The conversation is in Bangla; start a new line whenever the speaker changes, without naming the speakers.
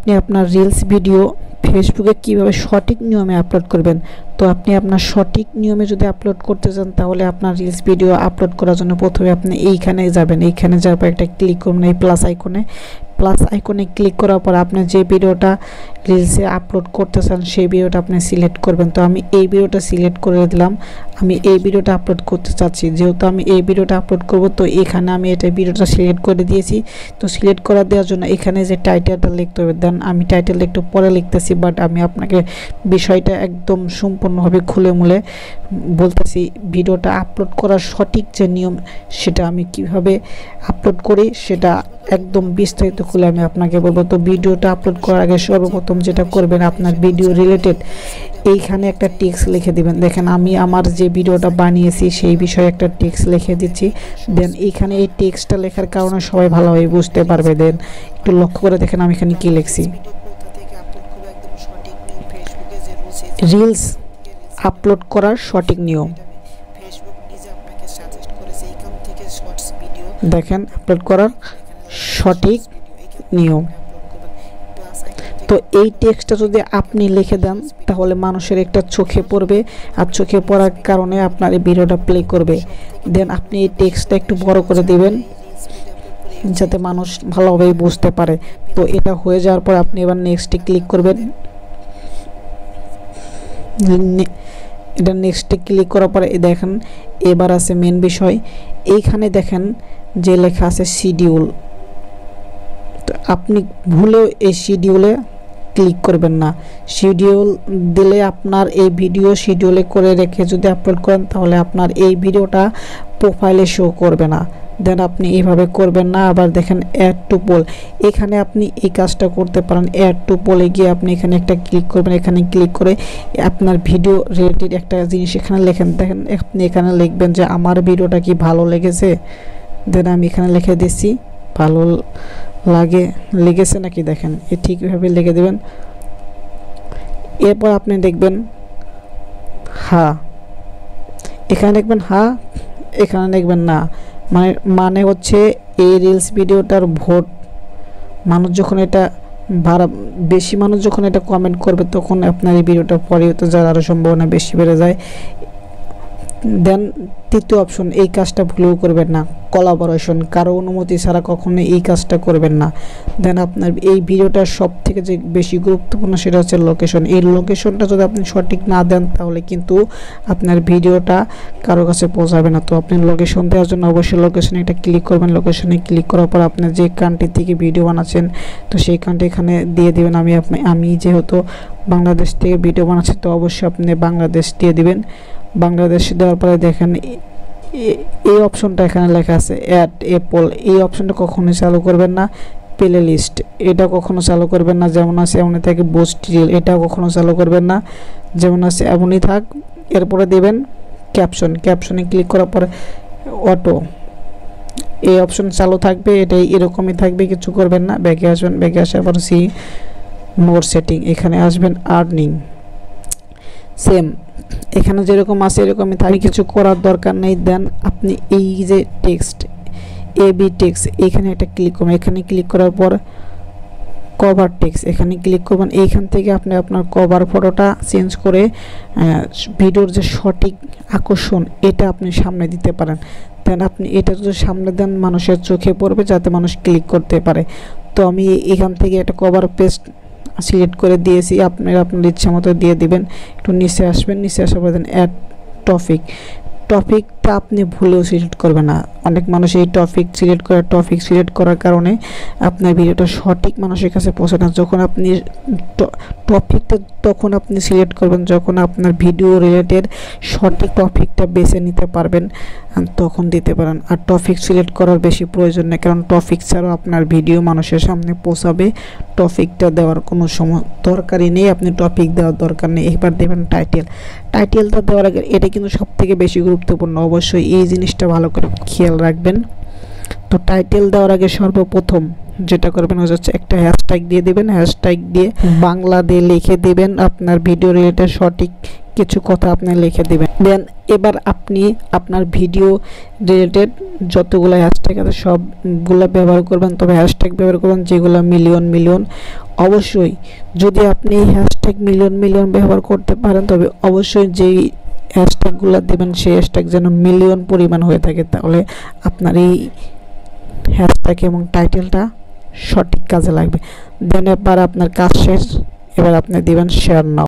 আপনি আপনার রিলস ভিডিও ফেসবুকে কিভাবে সঠিক নিয়মে আপলোড করবেন। তো আপনি আপনার সঠিক নিয়মে যদি আপলোড করতে চান তাহলে আপনার রিলস ভিডিও আপলোড করার জন্য প্রথমে আপনি এইখানে যাবেন, এইখানে যাওয়ার পর একটা ক্লিক করুন এই প্লাস আইকনে ক্লিক করার পর আপনি যে ভিডিওটা রিলসে আপলোড করতে চান সেই ভিডিওটা আপনি সিলেক্ট করবেন। তো আমি এই ভিডিওটা সিলেক্ট করে দিলাম, আমি এই ভিডিওটা আপলোড করতে চাচ্ছি। যেহেতু আমি এই ভিডিওটা আপলোড করব তো এখানে আমি এটা ভিডিওটা সিলেক্ট করে দিয়েছি। তো সিলেক্ট করে দেওয়ার জন্য এখানে যে টাইটেলটা লিখতে হবে, দেন আমি টাইটেলটা একটু পরে লিখতেছি, বাট আমি আপনাকে বিষয়টা একদম সম্পূর্ণভাবে খুলে মুলে বলতেছি। ভিডিওটা আপলোড করার সঠিক যে নিয়ম সেটা আমি কিভাবে আপলোড করি সেটা একদম বিস্তারিত খুলে আমি আপনাকে বলবো। তো ভিডিওটা আপলোড করার আগে সর্বপ্রথম যেটা করবেন, আপনার ভিডিও রিলেটেড এইখানে একটা টেক্সট লিখে দিবেন। দেখেন আমি আমার যে ভিডিওটা বানিয়েছি সেই বিষয়ে একটা টেক্সট লিখে দিচ্ছি। দেন এইখানে এই টেক্সটটা লেখার কারণে সবাই ভালোভাবে বুঝতে পারবে। দেন একটু লক্ষ্য করে দেখেন আমি এখানে কি লিখছি, রিলস আপলোড করার সঠিক নিয়ম। দেখেন আপলোড করার সঠিক নিয়ম। তো এই টেক্সটটা যদি আপনি লিখে দেন তাহলে মানুষের একটা চোখে পড়বে, আর চোখে পড়ার কারণে আপনার এই ভিডিওটা প্লে করবে। দেন আপনি এই টেক্সটটা একটু বড় করে দিবেন যাতে মানুষ ভালোভাবে বুঝতে পারে। তো এটা হয়ে যাওয়ার পর আপনি এবার নেক্সটে ক্লিক করবেন। এটা নেক্সটে ক্লিক করার পরে দেখেন এবার আছে মেন বিষয়, এইখানে দেখেন যে লেখা আছে শিডিউল। তো আপনি ভুলেও এই শিডিউলে ক্লিক করবেন না। শিডিউল দিলে আপনার এই ভিডিও শিডিউলে করে রেখে যদি আপলোড করেন তাহলে আপনার এই ভিডিওটা প্রোফাইলে শো করবে না। দেন আপনি এইভাবে করবেন না। আবার দেখেন অ্যাড টু পোল, এখানে আপনি এই কাজটা করতে পারেন। অ্যাড টু পোলে গিয়ে আপনি এখানে একটা ক্লিক করবেন, এখানে ক্লিক করে আপনার ভিডিও রিলেটেড একটা জিনিস এখানে লেখেন। দেখেন আপনি এখানে লিখবেন যে আমার ভিডিওটা কি ভালো লেগেছে। দেন আমি এখানে লিখে দিচ্ছি ভালো লেগেছে নাকি, দেখেন এ ঠিকভাবে লিখে দেবেন। এরপর আপনি দেখবেন হ্যাঁ, এখানে দেখবেন হ্যাঁ, এখানে দেখবেন না। মানে হচ্ছে এই রিলস ভিডিওটার ভোট, মানুষ যখন এটা বেশি মানুষ যখন এটা কমেন্ট করবে তখন আপনার এই ভিডিওটা পরে তো যাওয়ার আরও সম্ভাবনা বেশি বেড়ে যায়। দেন তৃতীয় অপশন, এই কাজটা ভুলেও করবেন না, কোলাবোরেশন, কারো অনুমতি ছাড়া কখনো এই কাজটা করবেন না। দেন আপনার এই ভিডিওটার সব থেকে যে বেশি গুরুত্বপূর্ণ সেটা হচ্ছে লোকেশন। এই লোকেশনটা যদি আপনি সঠিক না দেন তাহলে কিন্তু আপনার ভিডিওটা কারো কাছে পৌঁছাবে না। তো আপনি লোকেশন দেওয়ার জন্য অবশ্যই লোকেশনে একটা ক্লিক করবেন। লোকেশনে ক্লিক করার পর আপনার যে কান্ট্রি থেকে ভিডিও বানাচ্ছেন তো সেই কান্ট্রি এখানে দিয়ে দেবেন। আমি যেহেতু বাংলাদেশ থেকে ভিডিও বানাচ্ছি তো অবশ্যই আপনি বাংলাদেশ দিয়ে দিবেন। বাংলাদেশ দেওয়ার পরে দেখেন এই অপশনটা এখানে লেখা আছে অ্যাড এ পোল, এই অপশনটা কখনোই চালু করবেন না। প্লে লিস্ট এটা কখনো চালু করবেন না, যেমন আছে এমনই থাকে। বুস্ট রিল এটা কখনো চালু করবেন না, যেমন আছে এমনই থাক। এরপরে দেবেন ক্যাপশনে ক্লিক করার পরে অটো এই অপশন চালু থাকবে, এটাই এরকমই থাকবে, কিছু করবেন না। ব্যাকে আসবেন, ব্যাকে আসার পর সি মোর সেটিং, এখানে আসবেন আর্নিং, সেম এখানে যেরকম আছে এরকমই থাকবে, কিছু করার দরকার নেই। দেন আপনি এই যে টেক্সট এবি টেক্সট এখানে একটা ক্লিক করবেন। এখানে ক্লিক করার পর কভার টেক্সট এখানে ক্লিক করবেন। এইখান থেকে আপনি আপনার কভার ফটোটা চেঞ্জ করে ভিডিওর যে সঠিক আকর্ষণ এটা আপনি সামনে দিতে পারেন। দেন আপনি এটা যদি সামনে দেন মানুষের চোখে পড়বে যাতে মানুষ ক্লিক করতে পারে। তো আমি এখান থেকে একটা কভার পেস্ট সিলেক্ট করে দিয়েছি, আপনার ইচ্ছা মতো দিয়ে দিবেন। একটু নিচে আসবেন, নিচে আসার পর দেন অ্যাড টপিকটা আপনি ভুলেও সিলেক্ট করবেন না। অনেক মানুষ এই টপিক সিলেক্ট করার কারণে আপনার ভিডিওটা সঠিক মানুষের কাছে পৌঁছে না। যখন আপনি টপিকটা তখন আপনি সিলেক্ট করবেন যখন আপনার ভিডিও রিলেটেড সঠিক টপিকটা বেছে নিতে পারবেন, তখন দিতে পারেন। আর টপিক সিলেক্ট করার বেশি প্রয়োজন নেই, কারণ টপিক ছাড়াও আপনার ভিডিও মানুষের সামনে পৌঁছাবে। টপিকটা দেওয়ার কোনো দরকারই নেই, আপনি টপিক দেওয়ার দরকার নেই। এবার দেবেন টাইটেলটা দেওয়ার আগে এটা কিন্তু সব থেকে বেশি গুরুত্বপূর্ণ, অবশ্যই এই জিনিসটা ভালো করে খেয়াল রাখবেন। তো টাইটেল দেওয়ার আগে সর্বপ্রথম যেটা করবেন হচ্ছে একটা হ্যাশট্যাগ দিয়ে দিবেন, হ্যাশট্যাগ দিয়ে বাংলা দিয়ে লিখে দিবেন আপনার ভিডিও রিলেটেড সঠিক কিছু কথা আপনি লিখে দিবেন। দেন এবার আপনি আপনার ভিডিও রিলেটেড যতগুলো হ্যাশট্যাগ আছে সবগুলো ব্যবহার করবেন, তবে হ্যাশট্যাগ ব্যবহার করবেন যেগুলো মিলিয়ন। অবশ্যই যদি আপনি হ্যাশট্যাগ মিলিয়ন ব্যবহার করতে পারেন, তবে অবশ্যই যেই হ্যাশট্যাগুলো দেবেন সেই হ্যাশট্যাগ যেন মিলিয়ন পরিমাণ হয়ে থাকে, তাহলে আপনার এই হ্যাশট্যাগ এবং টাইটেলটা সঠিক কাজে লাগবে। দেন এবার আপনার কাজ শেষ, এবার আপনি দিবেন শেয়ার নাও।